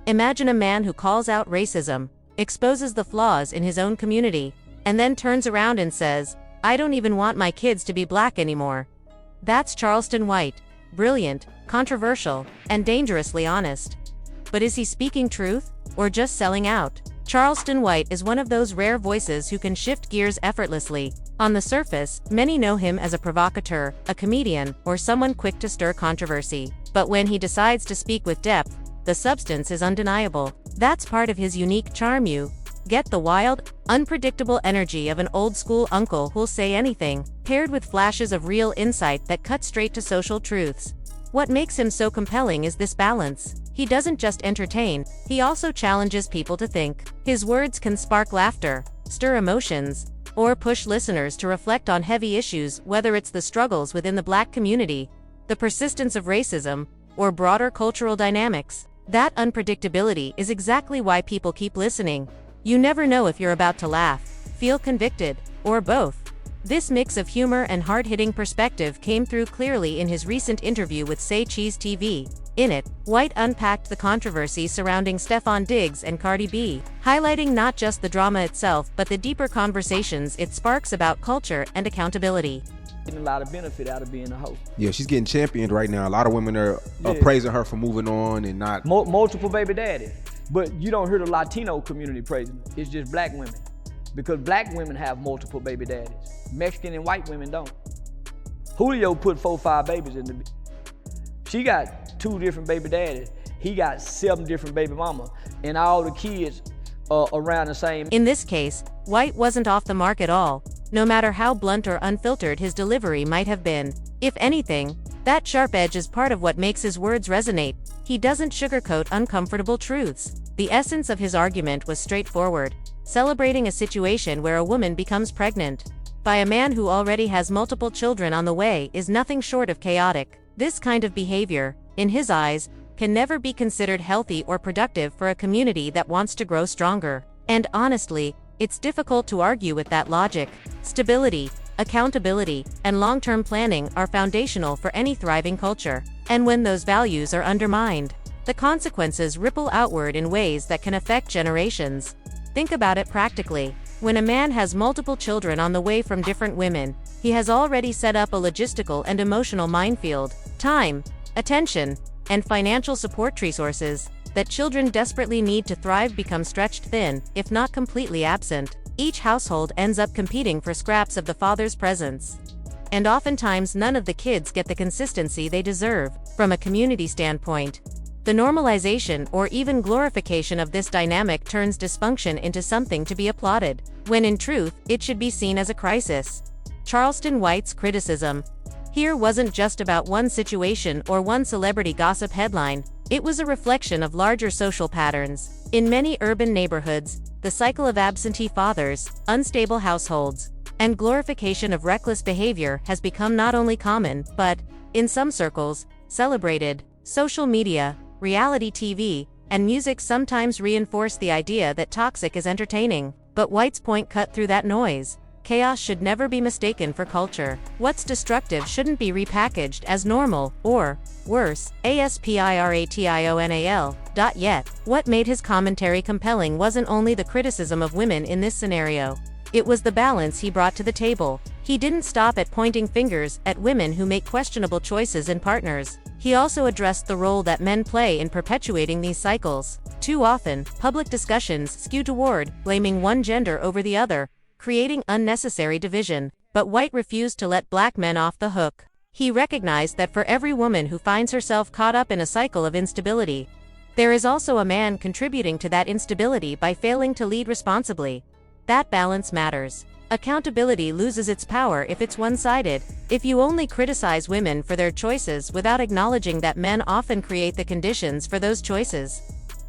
Imagine a man who calls out racism, exposes the flaws in his own community, and then turns around and says, "I don't even want my kids to be black anymore." That's Charleston White. Brilliant, controversial, and dangerously honest. But is he speaking truth, or just selling out? Charleston White is one of those rare voices who can shift gears effortlessly. On the surface, many know him as a provocateur, a comedian, or someone quick to stir controversy. But when he decides to speak with depth, the substance is undeniable. That's part of his unique charm. You get the wild, unpredictable energy of an old-school uncle who'll say anything, paired with flashes of real insight that cut straight to social truths. What makes him so compelling is this balance. He doesn't just entertain, he also challenges people to think. His words can spark laughter, stir emotions, or push listeners to reflect on heavy issues, whether it's the struggles within the black community, the persistence of racism, or broader cultural dynamics. That unpredictability is exactly why people keep listening. You never know if you're about to laugh, feel convicted, or both. This mix of humor and hard-hitting perspective came through clearly in his recent interview with Say Cheese TV. In it, White unpacked the controversy surrounding Stefon Diggs and Cardi B, highlighting not just the drama itself but the deeper conversations it sparks about culture and accountability. Getting a lot of benefit out of being a host. Yeah, she's getting championed right now. A lot of women are praising her for moving on and not... Multiple baby daddies. But you don't hear the Latino community praising it. It's just black women. Because black women have multiple baby daddies. Mexican and white women don't. Julio put 4 or 5 babies in the... She got 2 different baby daddies. He got 7 different baby mamas. And all the kids are around the same. In this case, White wasn't off the mark at all, no matter how blunt or unfiltered his delivery might have been. If anything, that sharp edge is part of what makes his words resonate. He doesn't sugarcoat uncomfortable truths. The essence of his argument was straightforward, celebrating a situation where a woman becomes pregnant by a man who already has multiple children on the way is nothing short of chaotic. This kind of behavior, in his eyes, can never be considered healthy or productive for a community that wants to grow stronger. And honestly, it's difficult to argue with that logic. Stability, accountability, and long-term planning are foundational for any thriving culture. And when those values are undermined, the consequences ripple outward in ways that can affect generations. Think about it practically. When a man has multiple children on the way from different women, he has already set up a logistical and emotional minefield. Time, attention, and financial support resources that children desperately need to thrive become stretched thin, if not completely absent. Each household ends up competing for scraps of the father's presence. And oftentimes none of the kids get the consistency they deserve. From a community standpoint, the normalization or even glorification of this dynamic turns dysfunction into something to be applauded, when in truth, it should be seen as a crisis. Charleston White's criticism here wasn't just about one situation or one celebrity gossip headline. It was a reflection of larger social patterns. In many urban neighborhoods, the cycle of absentee fathers, unstable households, and glorification of reckless behavior has become not only common, but, in some circles, celebrated. Social media, reality TV, and music sometimes reinforce the idea that toxic is entertaining. But White's point cut through that noise. Chaos should never be mistaken for culture. What's destructive shouldn't be repackaged as normal, or, worse, aspirational. Yet, what made his commentary compelling wasn't only the criticism of women in this scenario. It was the balance he brought to the table. He didn't stop at pointing fingers at women who make questionable choices in partners. He also addressed the role that men play in perpetuating these cycles. Too often, public discussions skew toward blaming one gender over the other, creating unnecessary division. But White refused to let black men off the hook. He recognized that for every woman who finds herself caught up in a cycle of instability, there is also a man contributing to that instability by failing to lead responsibly. That balance matters. Accountability loses its power if it's one-sided. If you only criticize women for their choices without acknowledging that men often create the conditions for those choices,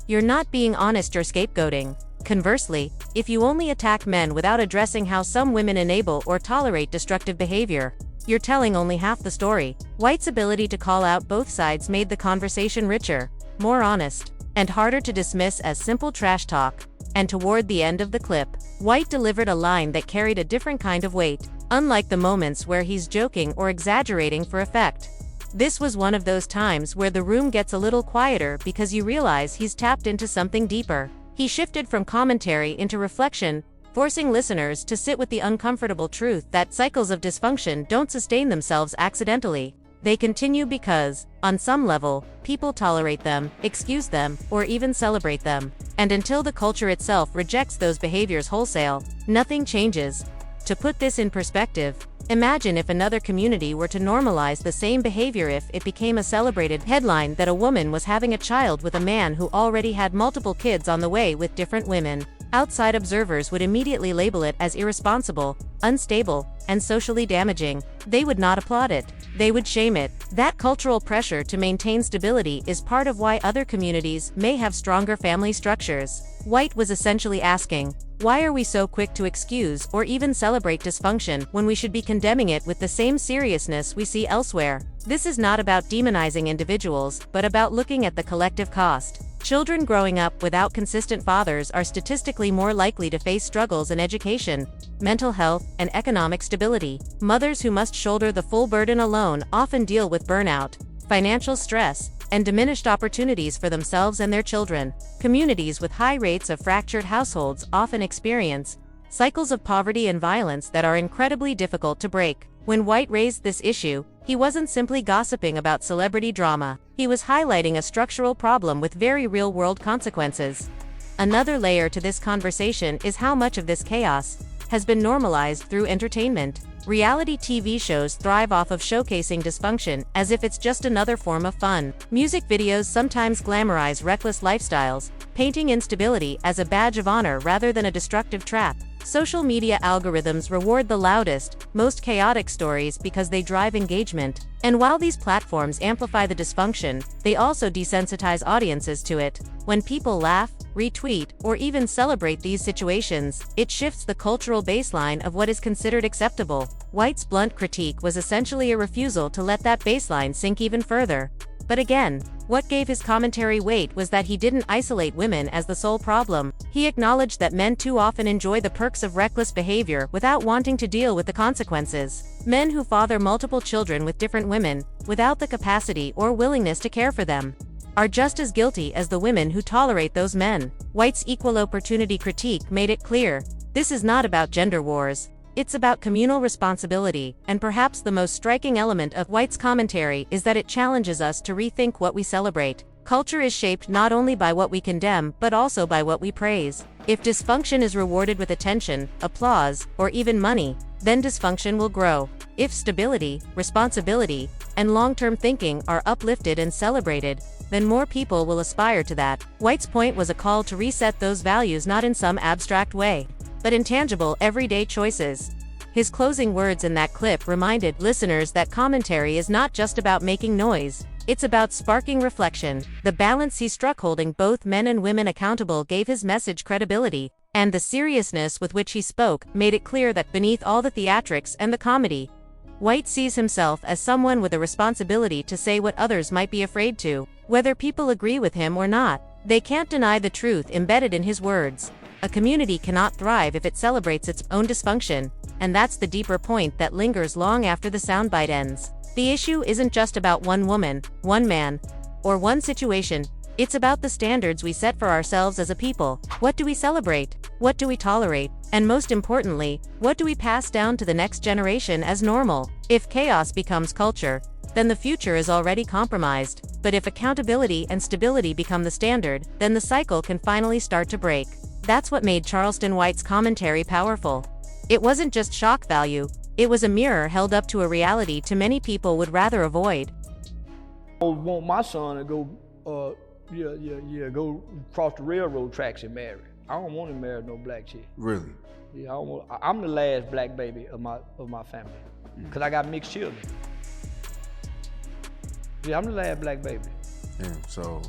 you're not being honest, you're scapegoating. Conversely, if you only attack men without addressing how some women enable or tolerate destructive behavior, you're telling only half the story. White's ability to call out both sides made the conversation richer, more honest, and harder to dismiss as simple trash talk. And toward the end of the clip, White delivered a line that carried a different kind of weight. Unlike the moments where he's joking or exaggerating for effect, This was one of those times where the room gets a little quieter because you realize he's tapped into something deeper. He shifted from commentary into reflection, forcing listeners to sit with the uncomfortable truth that cycles of dysfunction don't sustain themselves accidentally. They continue because, on some level, people tolerate them, excuse them, or even celebrate them. And until the culture itself rejects those behaviors wholesale, nothing changes. To put this in perspective, imagine if another community were to normalize the same behavior. If it became a celebrated headline that a woman was having a child with a man who already had multiple kids on the way with different women, outside observers would immediately label it as irresponsible, unstable, and socially damaging. They would not applaud it. They would shame it. That cultural pressure to maintain stability is part of why other communities may have stronger family structures. White was essentially asking, why are we so quick to excuse or even celebrate dysfunction when we should be condemning it with the same seriousness we see elsewhere? This is not about demonizing individuals, but about looking at the collective cost. Children growing up without consistent fathers are statistically more likely to face struggles in education, mental health, and economic stability. Mothers who must shoulder the full burden alone often deal with burnout, financial stress, and diminished opportunities for themselves and their children. Communities with high rates of fractured households often experience cycles of poverty and violence that are incredibly difficult to break. When White raised this issue, he wasn't simply gossiping about celebrity drama. He was highlighting a structural problem with very real-world consequences. Another layer to this conversation is how much of this chaos has been normalized through entertainment. Reality TV shows thrive off of showcasing dysfunction as if it's just another form of fun. Music videos sometimes glamorize reckless lifestyles, painting instability as a badge of honor rather than a destructive trap. Social media algorithms reward the loudest, most chaotic stories because they drive engagement. And while these platforms amplify the dysfunction, they also desensitize audiences to it. When people laugh, retweet, or even celebrate these situations, it shifts the cultural baseline of what is considered acceptable. White's blunt critique was essentially a refusal to let that baseline sink even further. But again, what gave his commentary weight was that he didn't isolate women as the sole problem. He acknowledged that men too often enjoy the perks of reckless behavior without wanting to deal with the consequences. Men who father multiple children with different women, without the capacity or willingness to care for them, are just as guilty as the women who tolerate those men. White's equal opportunity critique made it clear, this is not about gender wars. It's about communal responsibility, and perhaps the most striking element of White's commentary is that it challenges us to rethink what we celebrate. Culture is shaped not only by what we condemn, but also by what we praise. If dysfunction is rewarded with attention, applause, or even money, then dysfunction will grow. If stability, responsibility, and long-term thinking are uplifted and celebrated, then more people will aspire to that. White's point was a call to reset those values not in some abstract way, but in tangible, everyday choices. His closing words in that clip reminded listeners that commentary is not just about making noise, it's about sparking reflection. The balance he struck, holding both men and women accountable, gave his message credibility, and the seriousness with which he spoke made it clear that beneath all the theatrics and the comedy, White sees himself as someone with a responsibility to say what others might be afraid to. Whether people agree with him or not, they can't deny the truth embedded in his words. A community cannot thrive if it celebrates its own dysfunction, and that's the deeper point that lingers long after the soundbite ends. The issue isn't just about one woman, one man, or one situation. It's about the standards we set for ourselves as a people. What do we celebrate? What do we tolerate? And most importantly, what do we pass down to the next generation as normal? If chaos becomes culture, then the future is already compromised. But if accountability and stability become the standard, then the cycle can finally start to break. That's what made Charleston White's commentary powerful. It wasn't just shock value, it was a mirror held up to a reality too many people would rather avoid. I want my son to go, go cross the railroad tracks and marry. I don't want to marry no black chick. Really? Yeah, I'm the last black baby of my family, because I got mixed children. Yeah, I'm the last black baby. Yeah, so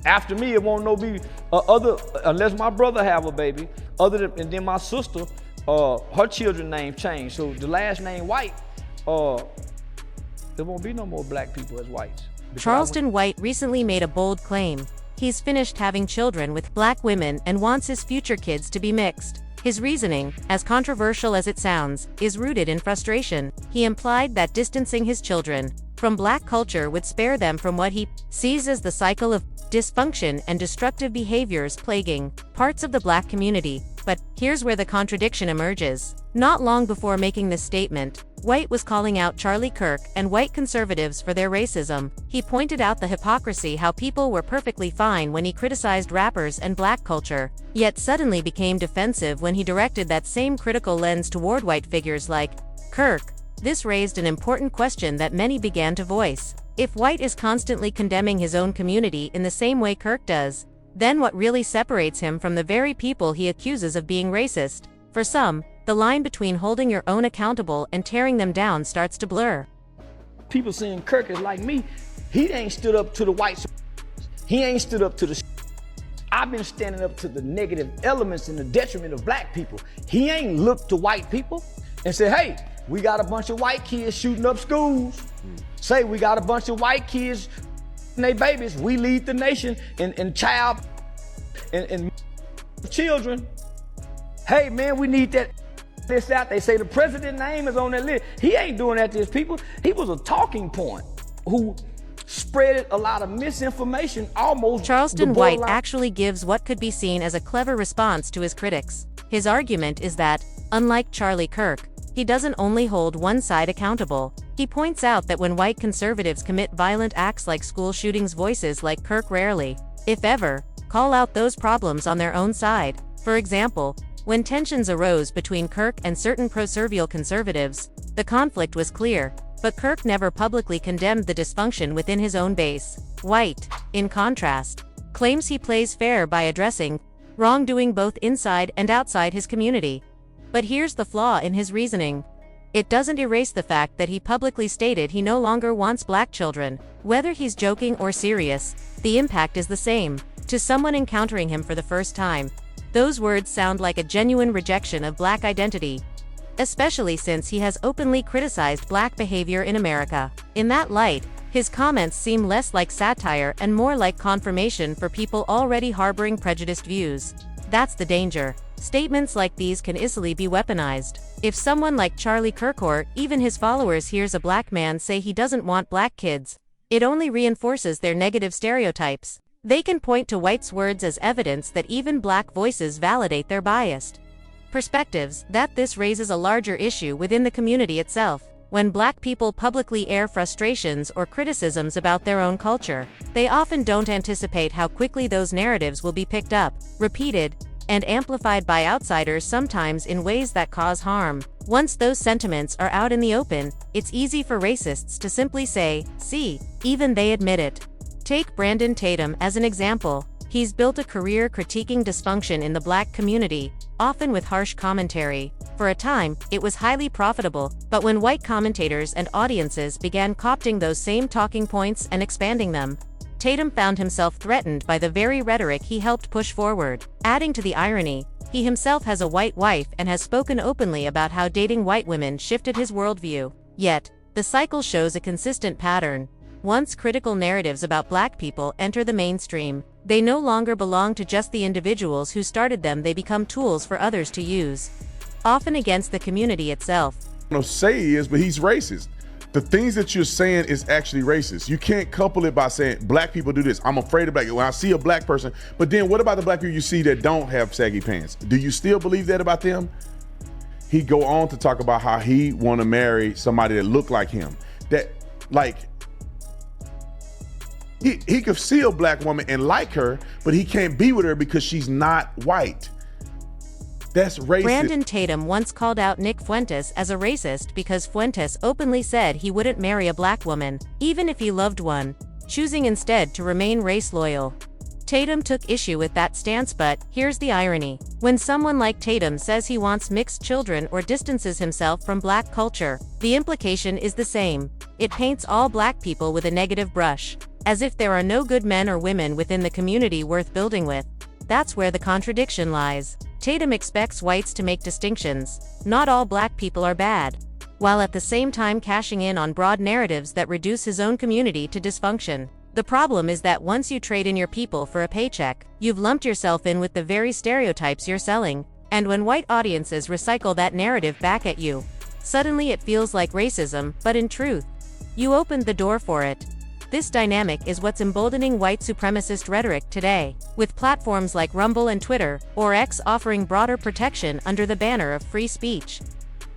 after me, it won't be other, unless my brother have a baby, and then my sister, her children's name changed. So the last name White, there won't be no more black people as whites. Charleston White recently made a bold claim. He's finished having children with black women and wants his future kids to be mixed. His reasoning, as controversial as it sounds, is rooted in frustration. He implied that distancing his children from black culture would spare them from what he sees as the cycle of dysfunction and destructive behaviors plaguing parts of the black community. But here's where the contradiction emerges. Not long before making this statement, White was calling out Charlie Kirk and white conservatives for their racism. He pointed out the hypocrisy, how people were perfectly fine when he criticized rappers and black culture, yet suddenly became defensive when he directed that same critical lens toward white figures like Kirk. This raised an important question that many began to voice. If White is constantly condemning his own community in the same way Kirk does, then what really separates him from the very people he accuses of being racist? For some, the line between holding your own accountable and tearing them down starts to blur. People saying Kirk is like me. He ain't stood up to the whites. He ain't stood up to the I've been standing up to the negative elements and the detriment of black people. He ain't looked to white people and said, hey, we got a bunch of white kids shooting up schools. Say we got a bunch of white kids and they babies. We lead the nation in child and children. Hey man, we need that this out. They say the president's name is on that list. He ain't doing that to his people. He was a talking point who spread a lot of misinformation almost. Charleston White actually gives what could be seen as a clever response to his critics. His argument is that, unlike Charlie Kirk, he doesn't only hold one side accountable. He points out that when white conservatives commit violent acts like school shootings, voices like Kirk rarely, if ever, call out those problems on their own side. For example, when tensions arose between Kirk and certain pro-Servial conservatives, the conflict was clear, but Kirk never publicly condemned the dysfunction within his own base. White, in contrast, claims he plays fair by addressing wrongdoing both inside and outside his community. But here's the flaw in his reasoning. It doesn't erase the fact that he publicly stated he no longer wants black children. Whether he's joking or serious, the impact is the same. To someone encountering him for the first time, those words sound like a genuine rejection of black identity, especially since he has openly criticized black behavior in America. In that light, his comments seem less like satire and more like confirmation for people already harboring prejudiced views. That's the danger. Statements like these can easily be weaponized. If someone like Charlie Kirk or even his followers hears a black man say he doesn't want black kids, it only reinforces their negative stereotypes. They can point to White's words as evidence that even black voices validate their biased perspectives. That this raises a larger issue within the community itself. When black people publicly air frustrations or criticisms about their own culture, they often don't anticipate how quickly those narratives will be picked up, repeated, and amplified by outsiders, sometimes in ways that cause harm. Once those sentiments are out in the open, it's easy for racists to simply say, "See," even they admit it. Take Brandon Tatum as an example. He's built a career critiquing dysfunction in the black community, often with harsh commentary. For a time, it was highly profitable, but when white commentators and audiences began copying those same talking points and expanding them, Tatum found himself threatened by the very rhetoric he helped push forward. Adding to the irony, he himself has a white wife and has spoken openly about how dating white women shifted his worldview. Yet, the cycle shows a consistent pattern. Once critical narratives about black people enter the mainstream, they no longer belong to just the individuals who started them. They become tools for others to use, often against the community itself. I don't say he is, but he's racist. The things that you're saying is actually racist. You can't couple it by saying black people do this. I'm afraid of black. When I see a black person, but then what about the black people you see that don't have saggy pants? Do you still believe that about them? He go on to talk about how he want to marry somebody that look like him. That like he could see a black woman and like her, but he can't be with her because she's not white. That's racist. Brandon Tatum once called out Nick Fuentes as a racist because Fuentes openly said he wouldn't marry a black woman, even if he loved one, choosing instead to remain race loyal. Tatum took issue with that stance, but here's the irony. When someone like Tatum says he wants mixed children or distances himself from black culture, the implication is the same. It paints all black people with a negative brush, as if there are no good men or women within the community worth building with. That's where the contradiction lies. Tatum expects whites to make distinctions. Not all black people are bad, while at the same time cashing in on broad narratives that reduce his own community to dysfunction. The problem is that once you trade in your people for a paycheck, you've lumped yourself in with the very stereotypes you're selling. And when white audiences recycle that narrative back at you, suddenly it feels like racism, but in truth, you opened the door for it. This dynamic is what's emboldening white supremacist rhetoric today, with platforms like Rumble and Twitter, or X, offering broader protection under the banner of free speech.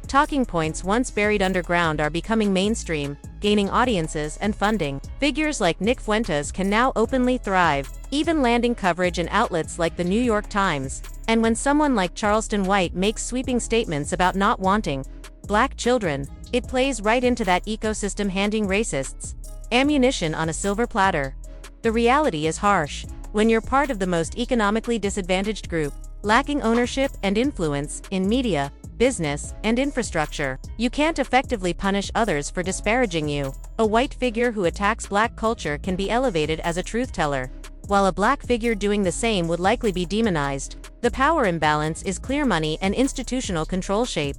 Talking points once buried underground are becoming mainstream, gaining audiences and funding. Figures like Nick Fuentes can now openly thrive, even landing coverage in outlets like the New York Times. And when someone like Charleston White makes sweeping statements about not wanting black children, it plays right into that ecosystem, handing racists ammunition on a silver platter. The reality is harsh. When you're part of the most economically disadvantaged group, lacking ownership and influence in media, business, and infrastructure, you can't effectively punish others for disparaging you. A white figure who attacks black culture can be elevated as a truth teller, while a black figure doing the same would likely be demonized. The power imbalance is clear. Money and institutional control shape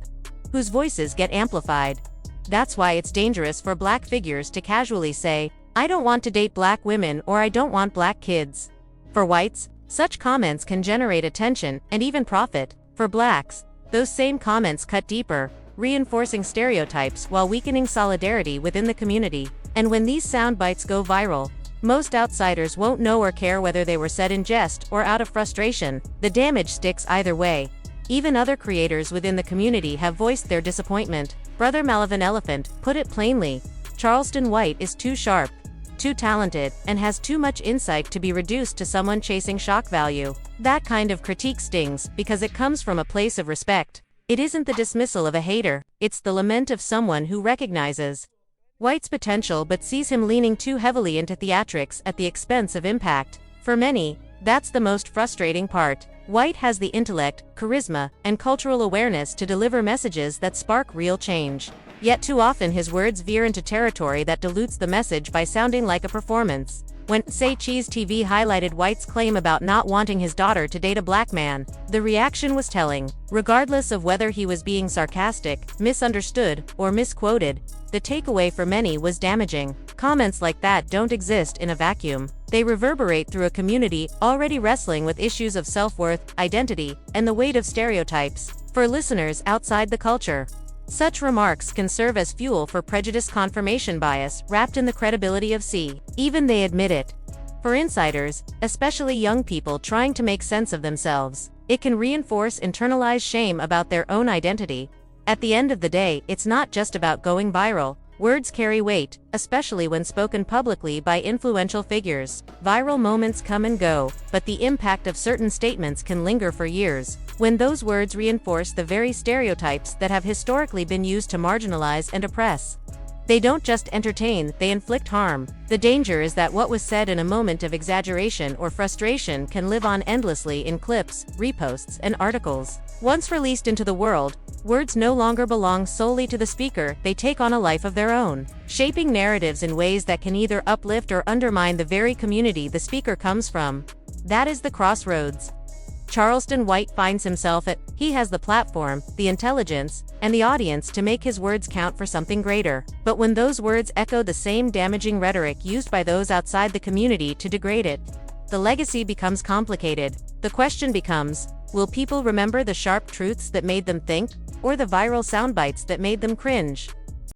whose voices get amplified. That's why it's dangerous for black figures to casually say, "I don't want to date black women," or "I don't want black kids." For whites, such comments can generate attention and even profit. For blacks, those same comments cut deeper, reinforcing stereotypes while weakening solidarity within the community. And when these sound bites go viral, most outsiders won't know or care whether they were said in jest or out of frustration. The damage sticks either way. Even other creators within the community have voiced their disappointment. Brother Malavan Elephant put it plainly, "Charleston White is too sharp, too talented, and has too much insight to be reduced to someone chasing shock value." That kind of critique stings because it comes from a place of respect. It isn't the dismissal of a hater, it's the lament of someone who recognizes White's potential but sees him leaning too heavily into theatrics at the expense of impact. For many, that's the most frustrating part. White has the intellect, charisma, and cultural awareness to deliver messages that spark real change. Yet too often his words veer into territory that dilutes the message by sounding like a performance. When Say Cheese TV highlighted White's claim about not wanting his daughter to date a black man, the reaction was telling. Regardless of whether he was being sarcastic, misunderstood, or misquoted, the takeaway for many was damaging. Comments like that don't exist in a vacuum. They reverberate through a community already wrestling with issues of self-worth, identity, and the weight of stereotypes. For listeners outside the culture, such remarks can serve as fuel for prejudice, confirmation bias wrapped in the credibility of even they admit it. For insiders, especially young people trying to make sense of themselves, it can reinforce internalized shame about their own identity. At the end of the day, it's not just about going viral. Words carry weight, especially when spoken publicly by influential figures. Viral moments come and go, but the impact of certain statements can linger for years. When those words reinforce the very stereotypes that have historically been used to marginalize and oppress, they don't just entertain, they inflict harm. The danger is that what was said in a moment of exaggeration or frustration can live on endlessly in clips, reposts, and articles. Once released into the world, words no longer belong solely to the speaker, they take on a life of their own, shaping narratives in ways that can either uplift or undermine the very community the speaker comes from. That is the crossroads Charleston White finds himself at. He has the platform, the intelligence, and the audience to make his words count for something greater. But when those words echo the same damaging rhetoric used by those outside the community to degrade it, the legacy becomes complicated. The question becomes, will people remember the sharp truths that made them think, or the viral soundbites that made them cringe?